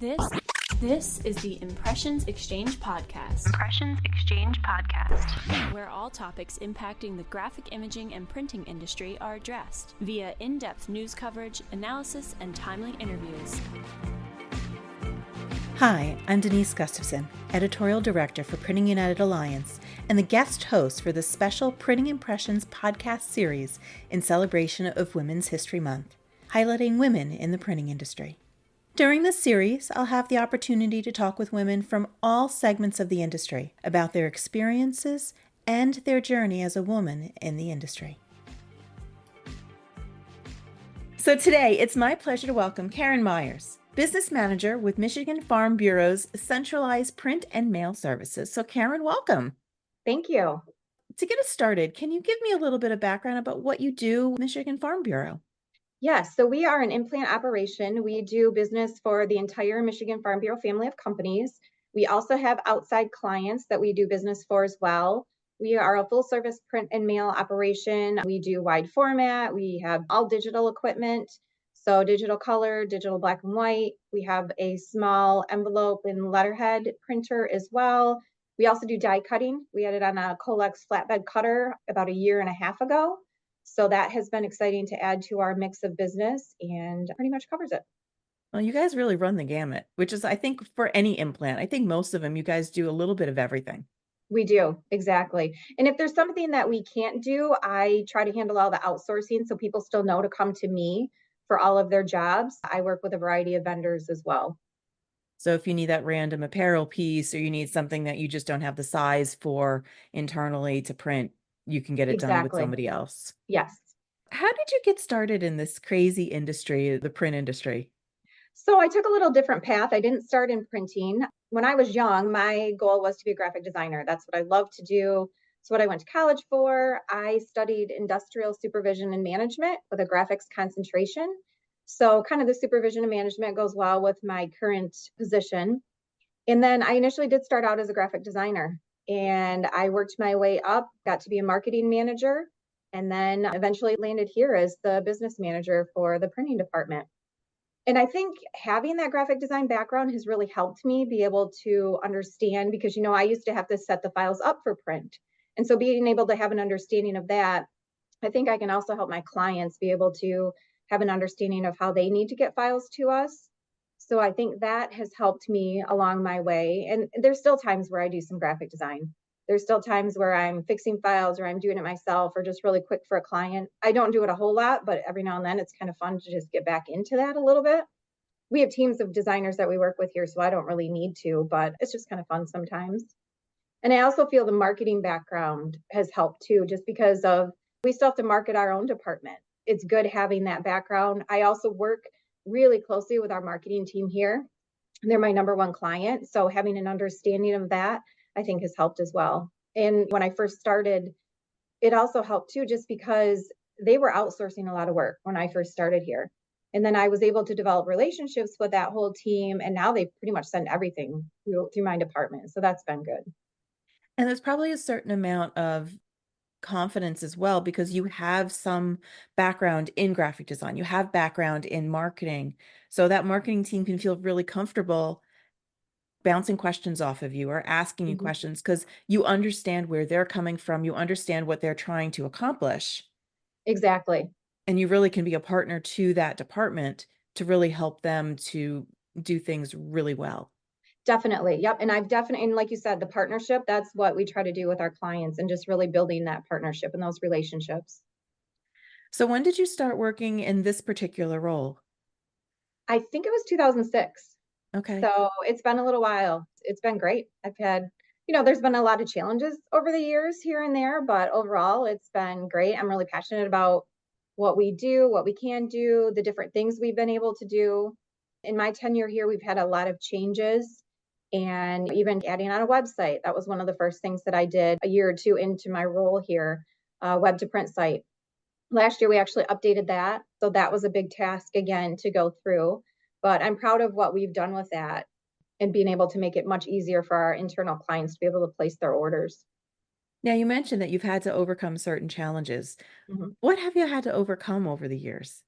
This this is the Impressions Exchange Podcast. Impressions Exchange Podcast. Where all topics impacting the graphic imaging and printing industry are addressed via in-depth news coverage, analysis, and timely interviews. Hi, I'm Denise Gustafson, Editorial Director for Printing United Alliance, and the guest host for the special Printing Impressions podcast series in celebration of Women's History Month, highlighting women in the printing industry. During this series, I'll have the opportunity to talk with women from all segments of the industry about their experiences and their journey as a woman in the industry. So today, it's my pleasure to welcome Karen Meyers, Business Manager with Michigan Farm Bureau's Centralized Print and Mail Services. So Karen, welcome. Thank you. To get us started, can you give me a little bit of background about what you do with Michigan Farm Bureau? Yes, so we are an implant operation. We do business for the entire Michigan Farm Bureau family of companies. We also have outside clients that we do business for as well. We are a full service print and mail operation. We do wide format. We have all digital equipment. So digital color, digital black and white. We have a small envelope and letterhead printer as well. We also do die cutting. We had it on a Colex flatbed cutter about a year and a half ago. So that has been exciting to add to our mix of business and pretty much covers it. Well, you guys really run the gamut, which is, I think, for any implant. I think most of them, you guys do a little bit of everything. We do, exactly. And if there's something that we can't do, I try to handle all the outsourcing so people still know to come to me for all of their jobs. I work with a variety of vendors as well. So if you need that random apparel piece or you need something that you just don't have the size for internally to print, you can get it done with somebody else. Yes. How did you get started in this crazy industry, the print industry? So I took a little different path. I didn't start in printing. When I was young, my goal was to be a graphic designer. That's what I love to do. It's what I went to college for. I studied industrial supervision and management with a graphics concentration. So kind of the supervision and management goes well with my current position. And then I initially did start out as a graphic designer. And I worked my way up, got to be a marketing manager, and then eventually landed here as the business manager for the printing department. And I think having that graphic design background has really helped me be able to understand because, I used to have to set the files up for print. And so being able to have an understanding of that, I think I can also help my clients be able to have an understanding of how they need to get files to us. So I think that has helped me along my way. And there's still times where I do some graphic design. There's still times where I'm fixing files or I'm doing it myself or just really quick for a client. I don't do it a whole lot, but every now and then it's kind of fun to just get back into that a little bit. We have teams of designers that we work with here, so I don't really need to, but it's just kind of fun sometimes. And I also feel the marketing background has helped too, just because we still have to market our own department. It's good having that background. I also work really closely with our marketing team here. They're my number one client. So having an understanding of that, I think has helped as well. And when I first started, it also helped too, just because they were outsourcing a lot of work when I first started here. And then I was able to develop relationships with that whole team. And now they pretty much send everything through my department. So that's been good. And there's probably a certain amount of confidence as well, because you have some background in graphic design, you have background in marketing. So that marketing team can feel really comfortable bouncing questions off of you or asking you questions because you understand where they're coming from. You understand what they're trying to accomplish. Exactly. And you really can be a partner to that department to really help them to do things really well. Definitely. Yep. And and like you said, the partnership, that's what we try to do with our clients and just really building that partnership and those relationships. So when did you start working in this particular role? I think it was 2006. Okay. So it's been a little while. It's been great. I've had, there's been a lot of challenges over the years here and there, but overall it's been great. I'm really passionate about what we do, what we can do, the different things we've been able to do. In my tenure here, we've had a lot of changes. And even adding on a website, that was one of the first things that I did a year or two into my role here, web to print site. Last year, we actually updated that. So that was a big task again to go through. But I'm proud of what we've done with that and being able to make it much easier for our internal clients to be able to place their orders. Now, you mentioned that you've had to overcome certain challenges. What have you had to overcome over the years?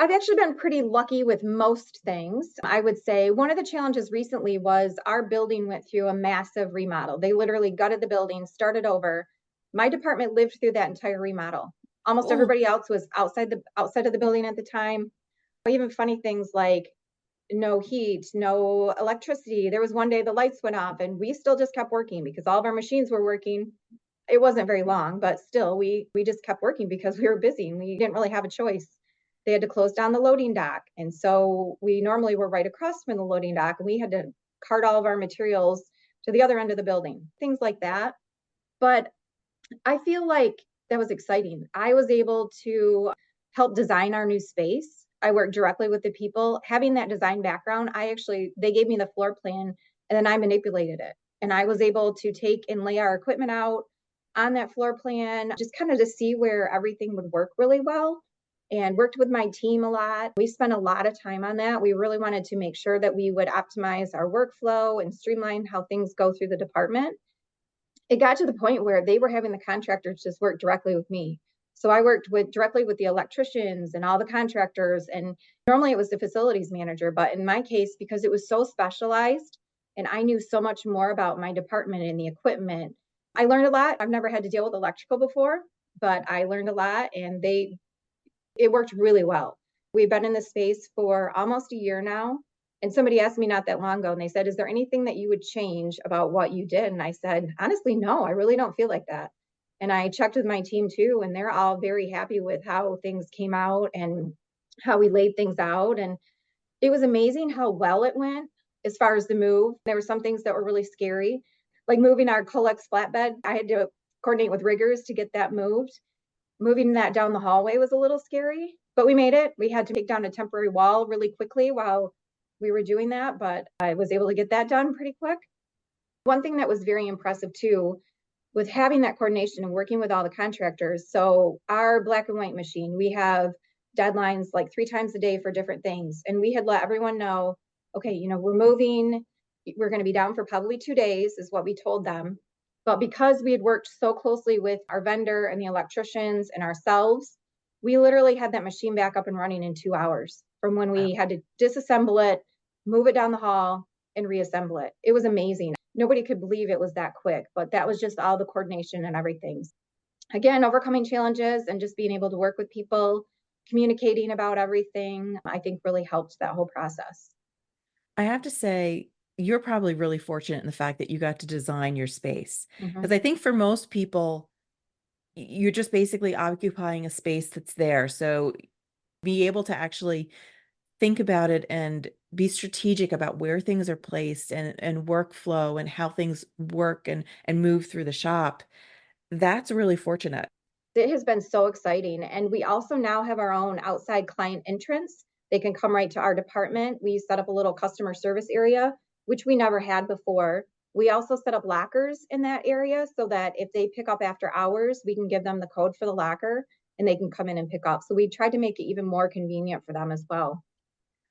I've actually been pretty lucky with most things. I would say one of the challenges recently was our building went through a massive remodel. They literally gutted the building, started over. My department lived through that entire remodel. Almost Oh, everybody else was outside of the building at the time. Even funny things like no heat, no electricity. There was one day the lights went off and we still just kept working because all of our machines were working. It wasn't very long, but still we just kept working because we were busy and we didn't really have a choice. They had to close down the loading dock. And so we normally were right across from the loading dock and we had to cart all of our materials to the other end of the building, things like that. But I feel like that was exciting. I was able to help design our new space. I worked directly with the people. Having that design background, they gave me the floor plan and then I manipulated it. And I was able to take and lay our equipment out on that floor plan, just kind of to see where everything would work really well and worked with my team a lot. We spent a lot of time on that. We really wanted to make sure that we would optimize our workflow and streamline how things go through the department. It got to the point where they were having the contractors just work directly with me. So I worked directly with the electricians and all the contractors. And normally it was the facilities manager, but in my case, because it was so specialized and I knew so much more about my department and the equipment, I learned a lot. I've never had to deal with electrical before, but I learned a lot and it worked really well. We've been in this space for almost a year now. And somebody asked me not that long ago, and they said, "Is there anything that you would change about what you did?" And I said, "Honestly, no, I really don't feel like that." And I checked with my team too, and they're all very happy with how things came out and how we laid things out. And it was amazing how well it went as far as the move. There were some things that were really scary, like moving our Colex flatbed. I had to coordinate with riggers to get that moved. Moving that down the hallway was a little scary, but we made it. We had to take down a temporary wall really quickly while we were doing that, but I was able to get that done pretty quick. One thing that was very impressive too, with having that coordination and working with all the contractors. So our black and white machine, we have deadlines like 3 times a day for different things. And we had let everyone know, okay, we're moving, we're going to be down for probably 2 days is what we told them. But because we had worked so closely with our vendor and the electricians and ourselves, we literally had that machine back up and running in 2 hours from when we had to disassemble it, move it down the hall, and reassemble it. It was amazing. Nobody could believe it was that quick, but that was just all the coordination and everything. Again, overcoming challenges and just being able to work with people, communicating about everything, I think really helped that whole process. I have to say, you're probably really fortunate in the fact that you got to design your space. Because Mhm. I think for most people, you're just basically occupying a space that's there. So be able to actually think about it and be strategic about where things are placed and workflow and how things work and move through the shop. That's really fortunate. It has been so exciting. And we also now have our own outside client entrance. They can come right to our department. We set up a little customer service area, which we never had before. We also set up lockers in that area so that if they pick up after hours, we can give them the code for the locker and they can come in and pick up. So we tried to make it even more convenient for them as well.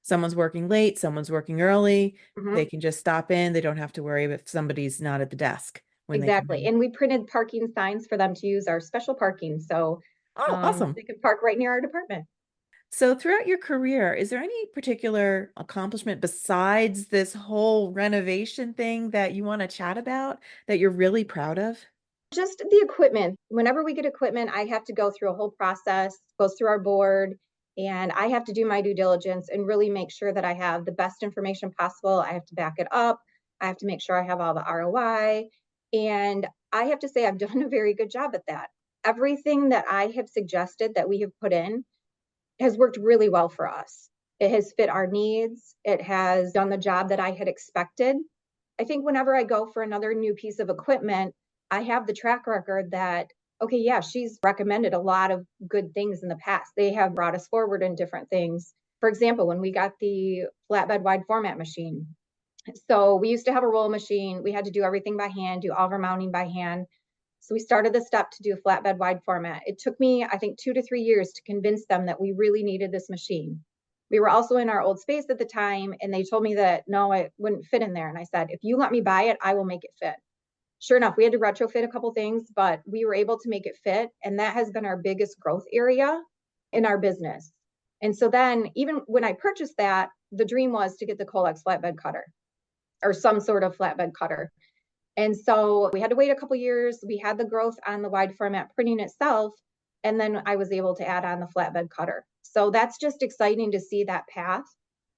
Someone's working late, someone's working early. They Mhm. can just stop in. They don't have to worry if somebody's not at the desk when they come Exactly. in. And we printed parking signs for them to use our special parking. So Oh, awesome. they could park right near our department. So throughout your career, is there any particular accomplishment besides this whole renovation thing that you want to chat about that you're really proud of? Just the equipment. Whenever we get equipment, I have to go through a whole process, goes through our board, and I have to do my due diligence and really make sure that I have the best information possible. I have to back it up. I have to make sure I have all the ROI. And I have to say, I've done a very good job at that. Everything that I have suggested that we have put in has worked really well for us. It has fit our needs. It has done the job that I had expected. I think whenever I go for another new piece of equipment, I have the track record that, okay, yeah, she's recommended a lot of good things in the past. They have brought us forward in different things. For example, when we got the flatbed wide format machine. So we used to have a roll machine. We had to do everything by hand, do all of our mounting by hand. So we started the step to do a flatbed wide format. It took me, I think, 2 to 3 years to convince them that we really needed this machine. We were also in our old space at the time, and they told me that no, I wouldn't fit in there. And I said, if you let me buy it, I will make it fit. Sure enough, we had to retrofit a couple things, but we were able to make it fit. And that has been our biggest growth area in our business. And so then even when I purchased that, the dream was to get the Colex flatbed cutter or some sort of flatbed cutter. And so we had to wait a couple years. We had the growth on the wide format printing itself. And then I was able to add on the flatbed cutter. So that's just exciting to see that path.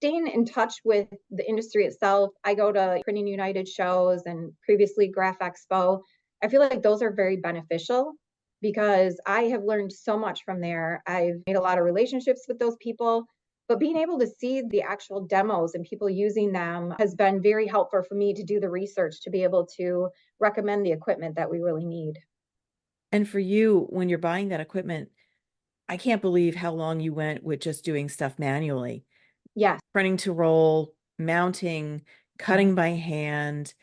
Staying in touch with the industry itself. I go to Printing United shows and previously Graph Expo. I feel like those are very beneficial because I have learned so much from there. I've made a lot of relationships with those people, but being able to see the actual demos and people using them has been very helpful for me to do the research to be able to recommend the equipment that we really need. And for you, when you're buying that equipment, I can't believe how long you went with just doing stuff manually, Yes. printing to roll, mounting, cutting by hand.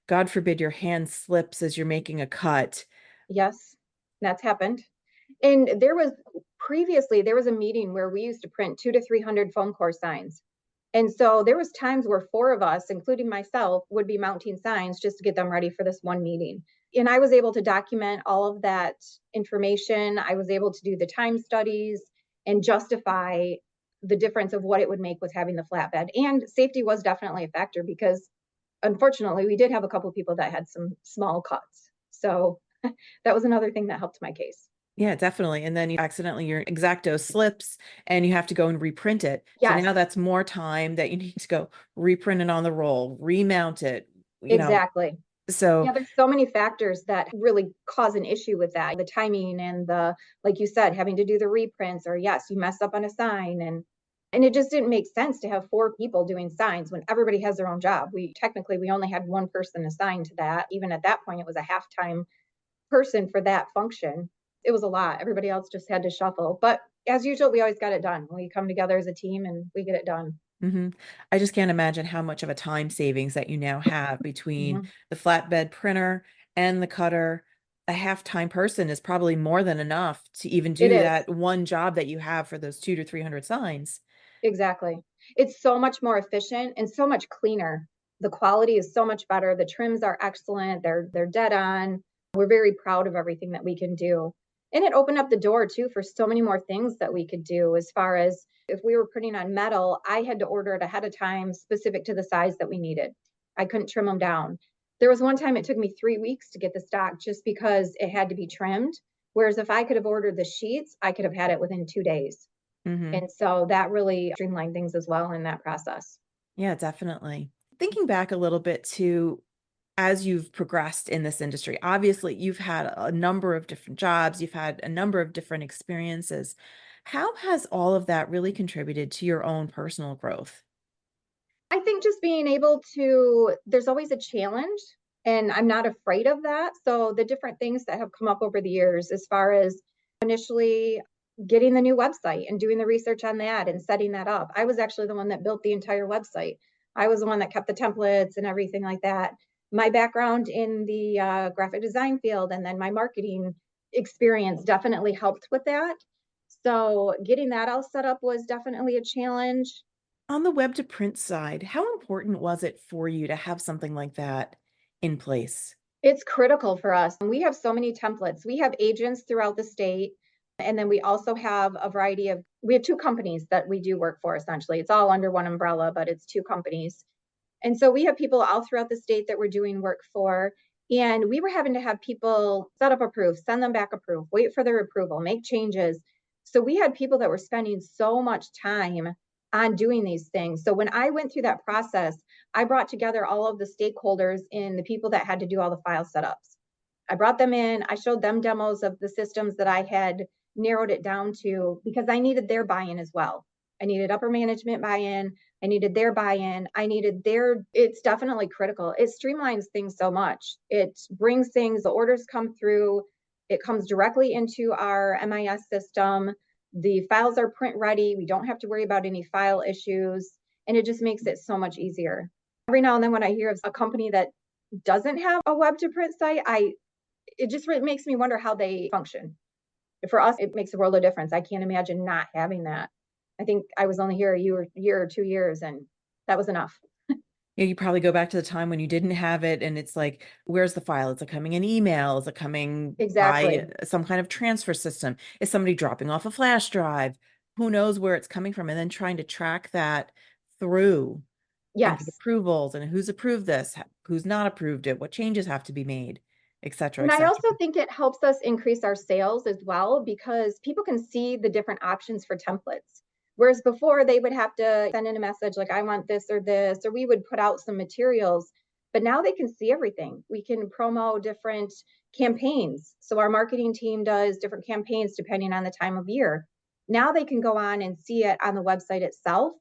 God forbid your hand slips as you're making a cut. Yes, that's happened. And there was a meeting where we used to print 200 to 300 foam core signs. And so there was times where four of us, including myself, would be mounting signs just to get them ready for this one meeting. And I was able to document all of that information. I was able to do the time studies and justify the difference of what it would make with having the flatbed. And safety was definitely a factor because unfortunately we did have a couple of people that had some small cuts. So that was another thing that helped my case. Yeah, definitely. And then you accidentally your X-Acto slips and you have to go and reprint it. So Yes, now that's more time that you need to go reprint it on the roll, remount it, you know. exactly. So Yeah, there's so many factors that really cause an issue with that. The timing and like you said, having to do the reprints, or yes, you mess up on a sign, and it just didn't make sense to have four people doing signs when everybody has their own job. We only had one person assigned to that. Even at that point, it was a half-time person for that function. It was a lot. Everybody else just had to shuffle. But as usual, we always got it done. We come together as a team and we get it done. I just can't imagine how much of a time savings that you now have between Mhm. the flatbed printer and the cutter. A half-time person is probably more than enough to even It do is. that one job that you have for those 200 to 300 signs. Exactly. It's so much more efficient and so much cleaner. The quality is so much better. The trims are excellent. They're dead on. We're very proud of everything that we can do. And it opened up the door too for so many more things that we could do as far as if we were printing on metal, I had to order it ahead of time specific to the size that we needed. I couldn't trim them down. There was one time it took me 3 weeks to get the stock just because it had to be trimmed. Whereas if I could have ordered the sheets, I could have had it within 2 days. hmm And so that really streamlined things as well in that process. Yeah, definitely. Thinking back a little bit to as you've progressed in this industry, obviously you've had a number of different jobs, you've had a number of different experiences. How has all of that really contributed to your own personal growth? I think just being able to, there's always a challenge, and I'm not afraid of that. So the different things that have come up over the years, as far as initially getting the new website and doing the research on that and setting that up. I was actually the one that built the entire website. I was the one that kept the templates and everything like that. My background in the graphic design field and then my marketing experience definitely helped with that. So getting that all set up was definitely a challenge. On the web to print side, how important was it for you to have something like that in place? It's critical for us. We have so many templates. We have agents throughout the state. And then we also have we have two companies that we do work for essentially. It's all under one umbrella, but it's two companies. And so we have people all throughout the state that we're doing work for. And we were having to have people set up a proof, send them back a proof, wait for their approval, make changes. So we had people that were spending so much time on doing these things. So when I went through that process, I brought together all of the stakeholders and the people that had to do all the file setups. I brought them in, I showed them demos of the systems that I had narrowed it down to because I needed their buy-in as well. I needed upper management buy-in. I needed their buy-in. It's definitely critical. It streamlines things so much. It brings things, the orders come through, it comes directly into our MIS system. The files are print ready. We don't have to worry about any file issues. And it just makes it so much easier. Every now and then when I hear of a company that doesn't have a web to print site, it just really makes me wonder how they function. For us, it makes a world of difference. I can't imagine not having that. I think I was only here a year or 2 years, and that was enough. Yeah, you probably go back to the time when you didn't have it and it's like, where's the file? Is it coming in email? Is it coming by Exactly. some kind of transfer system? Is somebody dropping off a flash drive? who knows where it's coming from, and then trying to track that through and get Yes. approvals and who's approved this, who's not approved it, what changes have to be made, et cetera, And et I cetera. also think it helps us increase our sales as well because people can see the different options for templates. Whereas before they would have to send in a message like, I want this, or we would put out some materials. But now they can see everything. We can promo different campaigns. So our marketing team does different campaigns depending on the time of year. Now they can go on and see it on the website itself.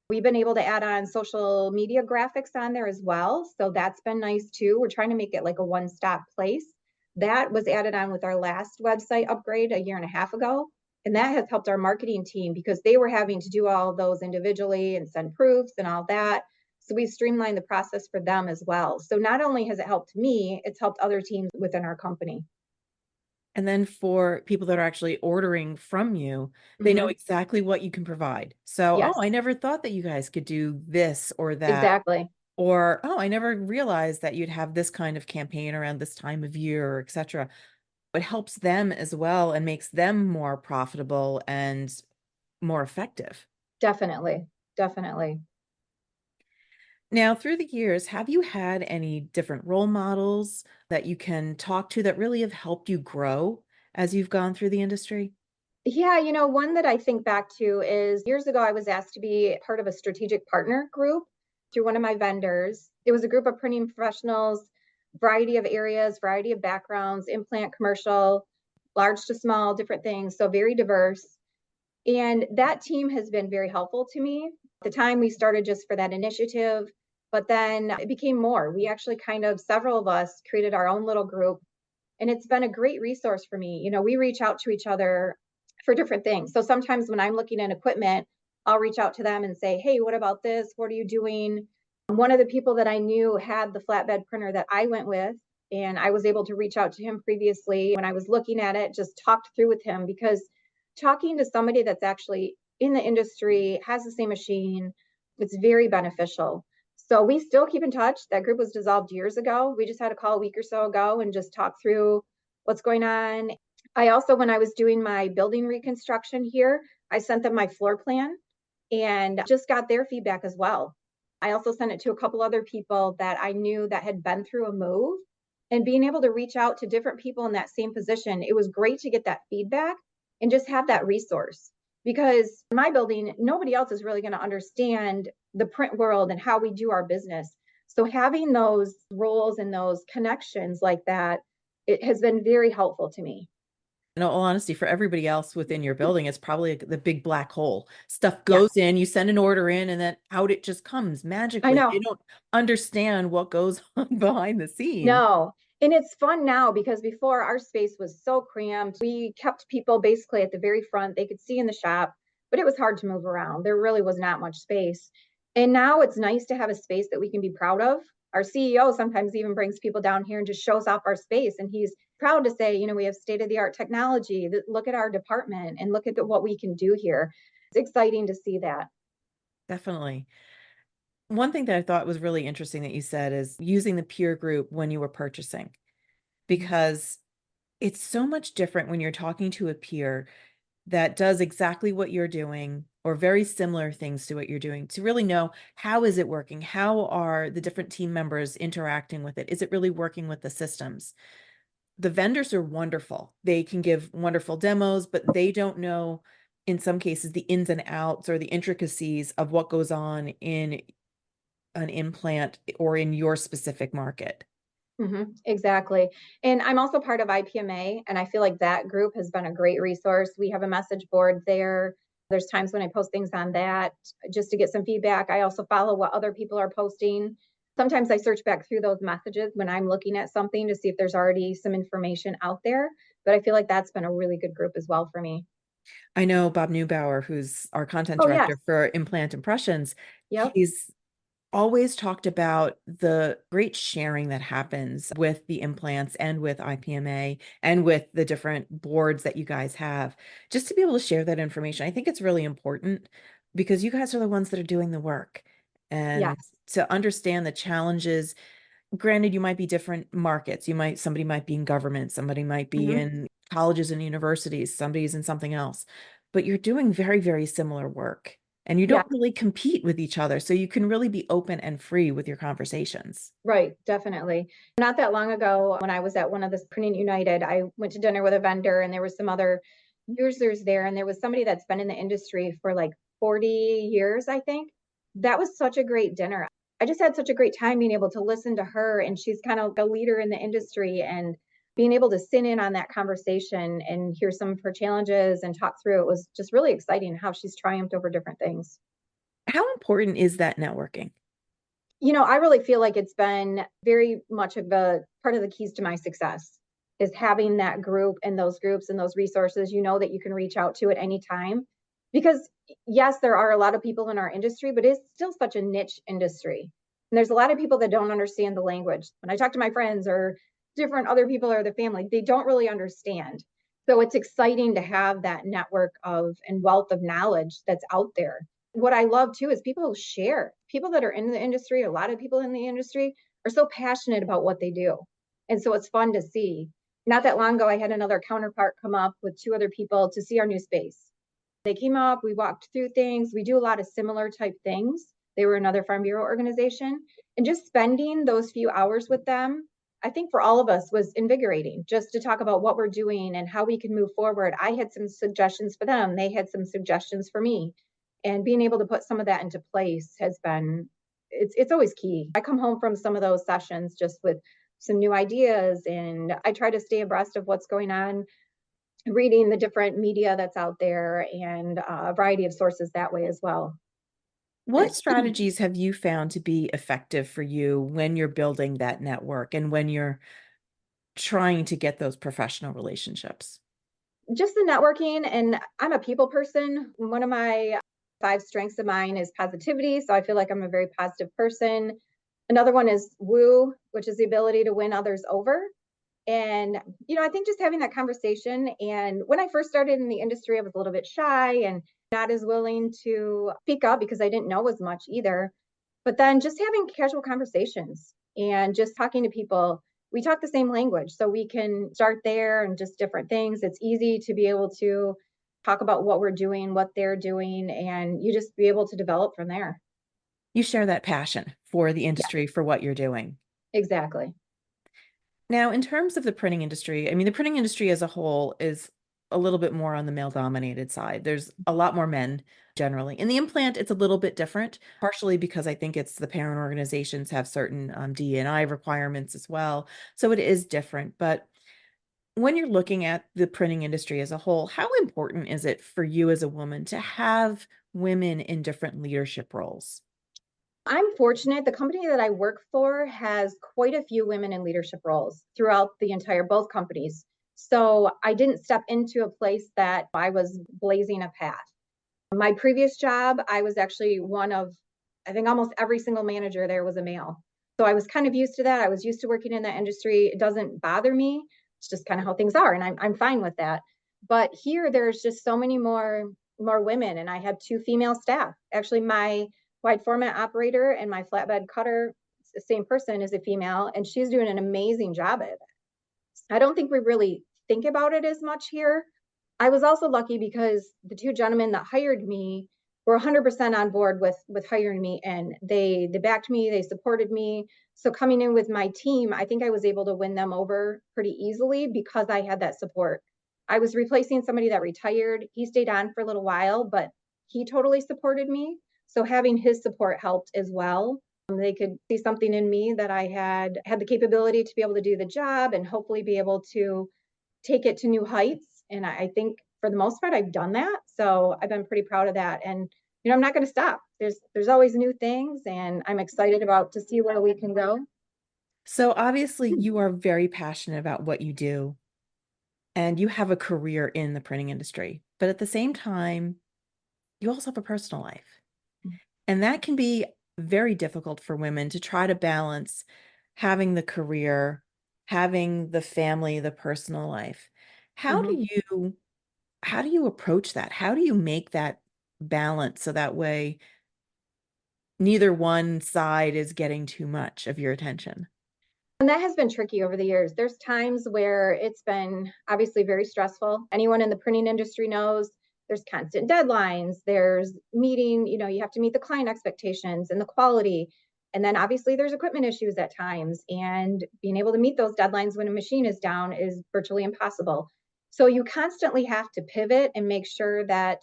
We've been able to add on social media graphics on there as well. So that's been nice too. We're trying to make it like a one-stop place. That was added on with our last website upgrade a year and a half ago. And that has helped our marketing team because they were having to do all those individually and send proofs and all that. So we streamlined the process for them as well. So not only has it helped me, it's helped other teams within our company. And then for people that are actually ordering from you, they know Mm-hmm. exactly what you can provide. So, oh, Yes, I never thought that you guys could do this or that. exactly. Or, oh, I never realized that you'd have this kind of campaign around this time of year, et cetera. It helps them as well and makes them more profitable and more effective. Definitely. Definitely. Now, through the years, have you had any different role models that you can talk to that really have helped you grow as you've gone through the industry? Yeah, one that I think back to is years ago, I was asked to be part of a strategic partner group through one of my vendors. It was a group of printing professionals, variety of areas, variety of backgrounds, implant, commercial, large to small, different things. So very diverse. And that team has been very helpful to me. At the time, we started just for that initiative, but then it became more. We actually several of us created our own little group and it's been a great resource for me. We reach out to each other for different things. So sometimes when I'm looking at equipment, I'll reach out to them and say, hey, what about this? What are you doing? One of the people that I knew had the flatbed printer that I went with, and I was able to reach out to him previously when I was looking at it, just talked through with him because talking to somebody that's actually in the industry, has the same machine, it's very beneficial. So we still keep in touch. That group was dissolved years ago. We just had a call a week or so ago and just talk through what's going on. I also, when I was doing my building reconstruction here, I sent them my floor plan and just got their feedback as well. I also sent it to a couple other people that I knew that had been through a move and being able to reach out to different people in that same position. It was great to get that feedback and just have that resource because in my building, nobody else is really going to understand the print world and how we do our business. So having those roles and those connections like that, it has been very helpful to me. In all honesty, for everybody else within your building, it's probably the big black hole. Stuff Yes, goes in, you send an order in, and then out it just comes I magically. They know. don't understand what goes on behind the scenes. No. And it's fun now because before our space was so cramped. We kept people basically at the very front. They could see in the shop, but it was hard to move around. There really was not much space. And now it's nice to have a space that we can be proud of. Our CEO sometimes even brings people down here and just shows off our space. And he's proud to say, we have state of the art technology. Look at our department and look at what we can do here. It's exciting to see that. Definitely. One thing that I thought was really interesting that you said is using the peer group when you were purchasing, because it's so much different when you're talking to a peer that does exactly what you're doing or very similar things to what you're doing to really know how is it working? How are the different team members interacting with it? Is it really working with the systems? The vendors are wonderful. They can give wonderful demos, but they don't know in some cases the ins and outs or the intricacies of what goes on in an implant or in your specific market. Exactly. And I'm also part of IPMA, and I feel like that group has been a great resource. We have a message board there. There's times when I post things on that just to get some feedback. I also follow what other people are posting. Sometimes I search back through those messages when I'm looking at something to see if there's already some information out there. But I feel like that's been a really good group as well for me. I know Bob Neubauer, who's our content Oh, yes. director for Implant Impressions, Yep. he's always talked about the great sharing that happens with the implants and with IPMA and with the different boards that you guys have, just to be able to share that information. I think it's really important because you guys are the ones that are doing the work and Yes. to understand the challenges. Granted, you might be different markets. Somebody might be in government, somebody might be hmm in colleges and universities, somebody's in something else. but you're doing very, very similar work and you Yeah, don't really compete with each other. So you can really be open and free with your conversations. right, definitely. Not that long ago, when I was at one of the Printing United, I went to dinner with a vendor and there was some other users there, and there was somebody that's been in the industry for like 40 years, I think. That was such a great dinner. I just had such a great time being able to listen to her, and she's kind of a leader in the industry, and being able to sit in on that conversation and hear some of her challenges and talk through it was just really exciting how she's triumphed over different things. How important is that networking? I really feel like it's been very much of a part of the keys to my success is having that group and those groups and those resources, that you can reach out to at any time. Because yes, there are a lot of people in our industry, but it's still such a niche industry. And there's a lot of people that don't understand the language. When I talk to my friends or different other people or the family, they don't really understand. So it's exciting to have that network of and wealth of knowledge that's out there. What I love too is people share. People that are in the industry, a lot of people in the industry are so passionate about what they do. And so it's fun to see. Not that long ago, I had another counterpart come up with two other people to see our new space. They came up, we walked through things. We do a lot of similar type things. They were another Farm Bureau organization. And just spending those few hours with them, I think for all of us was invigorating just to talk about what we're doing and how we can move forward. I had some suggestions for them, they had some suggestions for me. And being able to put some of that into place has been it's always key. I come home from some of those sessions just with some new ideas, and I try to stay abreast of what's going on, reading the different media that's out there and a variety of sources that way as well. What strategies have you found to be effective for you when you're building that network and when you're trying to get those professional relationships? Just the networking, and I'm a people person. One of my five strengths of mine is positivity, so I feel like I'm a very positive person. Another one is woo, which is the ability to win others over. And I think just having that conversation, and when I first started in the industry, I was a little bit shy and not as willing to speak up because I didn't know as much either. But then just having casual conversations and just talking to people, we talk the same language. So we can start there and just different things. It's easy to be able to talk about what we're doing, what they're doing, and you just be able to develop from there. You share that passion for the Yeah, industry, for what you're doing. exactly. Now, in terms of the printing industry, I mean, the printing industry as a whole is a little bit more on the male dominated side. There's a lot more men generally. In the implant, it's a little bit different, partially because I think it's the parent organizations have certain DE&I requirements as well. So it is different. But when you're looking at the printing industry as a whole, how important is it for you as a woman to have women in different leadership roles? I'm fortunate. The company that I work for has quite a few women in leadership roles throughout the entire both companies. So I didn't step into a place that I was blazing a path. My previous job, I was actually one of, I think almost every single manager there was a male. So I was kind of used to that. I was used to working in that industry. It doesn't bother me. It's just kind of how things are, and I'm fine with that. But here, there's just so many more women, and I have two female staff. Actually, my wide format operator and my flatbed cutter, the same person, is a female, and she's doing an amazing job at it. I don't think we really think about it as much here. I was also lucky because the two gentlemen that hired me were 100% on board with hiring me, and they backed me, they supported me. So coming in with my team, I think I was able to win them over pretty easily because I had that support. I was replacing somebody that retired. He stayed on for a little while, but he totally supported me. So having his support helped as well. They could see something in me that I had the capability to be able to do the job and hopefully be able to take it to new heights. And I think for the most part, I've done that. So I've been pretty proud of that. And I'm not going to stop. There's always new things, and I'm excited about to see where we can go. So obviously, you are very passionate about what you do and you have a career in the printing industry. But at the same time, you also have a personal life. And that can be very difficult for women to try to balance having the career, having the family, the personal life. How do Mhm. you how do you approach that? How do you make that balance so that way neither one side is getting too much of your attention? And that has been tricky over the years. There's times where it's been obviously very stressful. Anyone in the printing industry knows there's constant deadlines, there's meeting, you have to meet the client expectations and the quality. And then obviously there's equipment issues at times, and being able to meet those deadlines when a machine is down is virtually impossible. So you constantly have to pivot and make sure that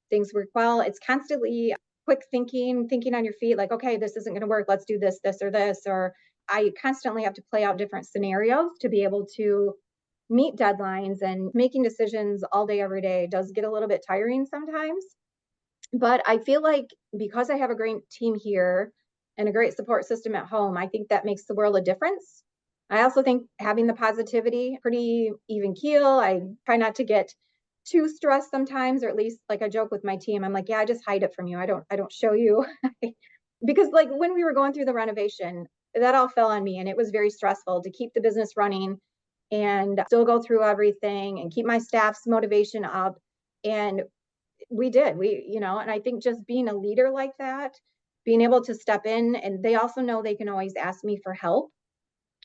things work well. It's constantly quick thinking on your feet, like, okay, this isn't going to work. Let's do this or this. Or I constantly have to play out different scenarios to be able to meet deadlines, and making decisions all day, every day does get a little bit tiring sometimes. But I feel like because I have a great team here and a great support system at home, I think that makes the world a difference. I also think having the positivity, pretty even keel. I try not to get too stressed sometimes, or at least, like, I joke with my team. I'm like, yeah, I just hide it from you. I don't show you. Because like when we were going through the renovation, that all fell on me, and it was very stressful to keep the business running and still go through everything and keep my staff's motivation up. And and I think just being a leader like that, being able to step in, and they also know they can always ask me for help.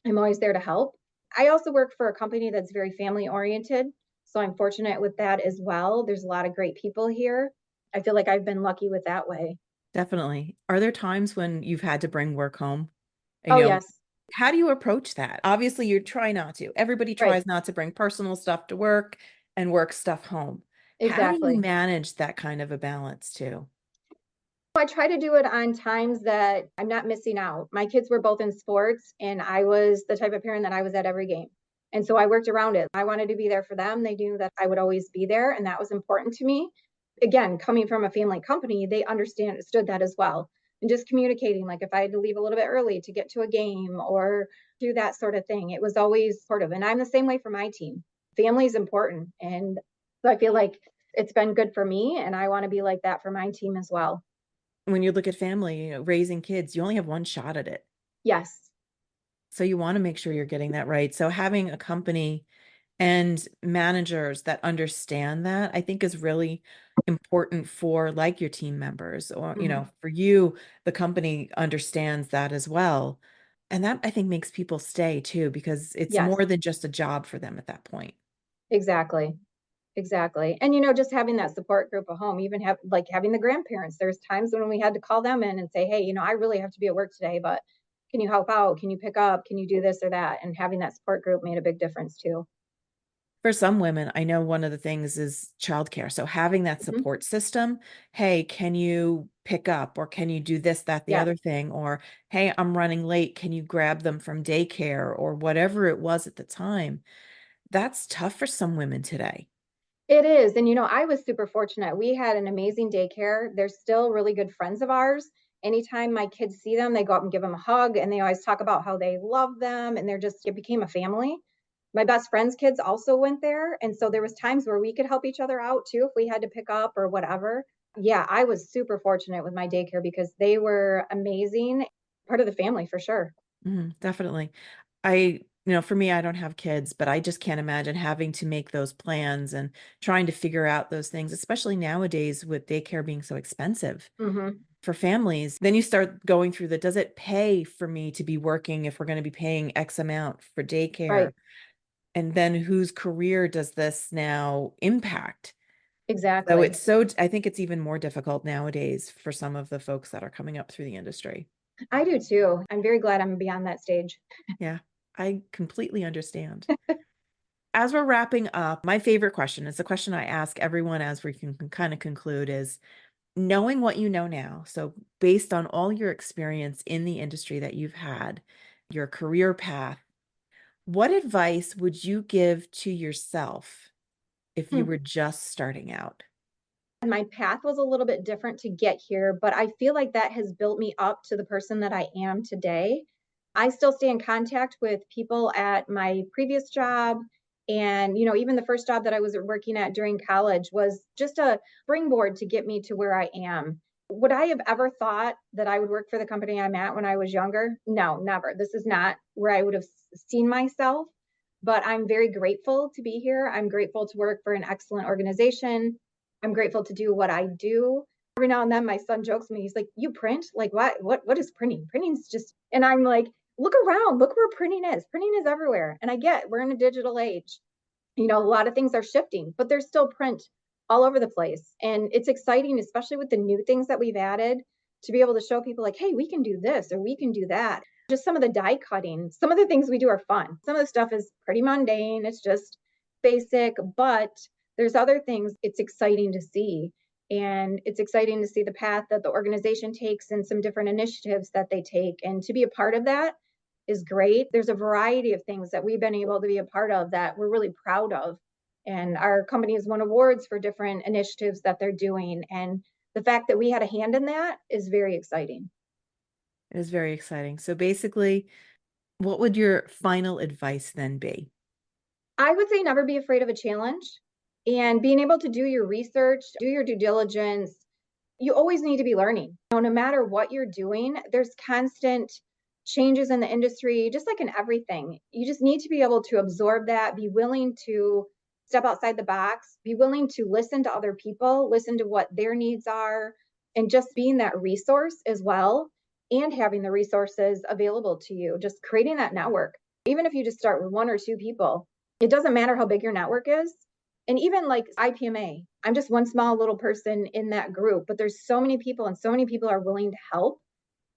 I'm always there to help. I also work for a company that's very family oriented. So I'm fortunate with that as well. There's a lot of great people here. I feel like I've been lucky with that way. Definitely. Are there times when you've had to bring work home? And, Oh, yes. how do you approach that? Obviously, you try not to. Everybody Right. tries not to bring personal stuff to work and work stuff home. How do you Exactly. manage that kind of a balance too? I try to do it on times that I'm not missing out. My kids were both in sports, and I was the type of parent that I was at every game. And so I worked around it. I wanted to be there for them. They knew that I would always be there, and that was important to me. Again, coming from a family company, they understood that as well. And just communicating, like if I had to leave a little bit early to get to a game or do that sort of thing, it was always supportive. And I'm the same way for my team. Family is important. And so I feel like it's been good for me, and I want to be like that for my team as well. When you look at family, raising kids, you only have one shot at it. Yes. So you want to make sure you're getting that right. So having a company and managers that understand that, I think is really important for like your team members, or, Mhm. for you, the company understands that as well. And that I think makes people stay too, because it's Yes, more than just a job for them at that point. exactly. Exactly. And just having that support group at home, even having the grandparents. There's times when we had to call them in and say, hey, I really have to be at work today, but can you help out? Can you pick up? Can you do this or that? And having that support group made a big difference too. For some women, I know one of the things is childcare. So having that Mhm. support system, hey, can you pick up, or can you do this, that, the Yes, other thing? Or, hey, I'm running late. Can you grab them from daycare, or whatever it was at the time? That's tough for some women today. it is. And I was super fortunate. We had an amazing daycare. They're still really good friends of ours. Anytime my kids see them, they go up and give them a hug, and they always talk about how they love them, and it became a family. My best friend's kids also went there, and so there was times where we could help each other out too if we had to pick up or whatever. Yeah, I was super fortunate with my daycare because they were amazing, part of the family for sure. Definitely. For me, I don't have kids, but I just can't imagine having to make those plans and trying to figure out those things, especially nowadays with daycare being so expensive Hmm. for families. Then you start going through does it pay for me to be working if we're going to be paying X amount for daycare? Right. And then whose career does this now impact? So Exactly. I think it's even more difficult nowadays for some of the folks that are coming up through the industry. I do too. I'm very glad I'm beyond that stage. Yeah, I completely understand. As we're wrapping up, my favorite question is the question I ask everyone as we can kind of conclude is knowing what you know now. So, based on all your experience in the industry that you've had, your career path, what advice would you give to yourself if you Hmm. were just starting out? My path was a little bit different to get here, but I feel like that has built me up to the person that I am today. I still stay in contact with people at my previous job. And, even the first job that I was working at during college was just a springboard to get me to where I am. Would I have ever thought that I would work for the company I'm at when I was younger? No, never. This is not where I would have seen myself, but I'm very grateful to be here. I'm grateful to work for an excellent organization. I'm grateful to do what I do. Every now and then my son jokes with me. He's like, "You print? Like what is printing? Printing's just," and I'm like, "Look around. Look where printing is. Printing is everywhere." And I get we're in a digital age. A lot of things are shifting, but there's still print all over the place. And it's exciting, especially with the new things that we've added, to be able to show people like, hey, we can do this or we can do that. Just some of the die cutting, some of the things we do are fun. Some of the stuff is pretty mundane. It's just basic, but there's other things it's exciting to see. And it's exciting to see the path that the organization takes and some different initiatives that they take. And to be a part of that is great. There's a variety of things that we've been able to be a part of that we're really proud of. And our company has won awards for different initiatives that they're doing. And the fact that we had a hand in that is very exciting. It is very exciting. So basically, what would your final advice then be? I would say never be afraid of a challenge and being able to do your research, do your due diligence. You always need to be learning. No matter what you're doing, there's constant changes in the industry, just like in everything. You just need to be able to absorb that, be willing to step outside the box, be willing to listen to other people, listen to what their needs are, and just being that resource as well, and having the resources available to you, just creating that network. Even if you just start with one or two people, it doesn't matter how big your network is. And even like IPMA, I'm just one small little person in that group, but there's so many people and so many people are willing to help.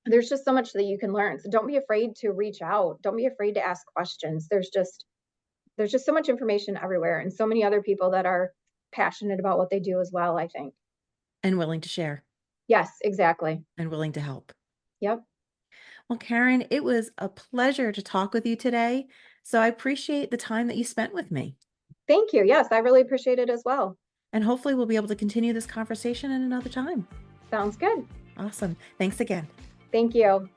There's just so much that you can learn. So don't be afraid to reach out. Don't be afraid to ask questions. There's just so much information everywhere and so many other people that are passionate about what they do as well, I think. And willing to share. Yes, exactly. And willing to help. Yep. Well, Karen, it was a pleasure to talk with you today. So I appreciate the time that you spent with me. Thank you. Yes, I really appreciate it as well. And hopefully we'll be able to continue this conversation in another time. Sounds good. Awesome. Thanks again. Thank you.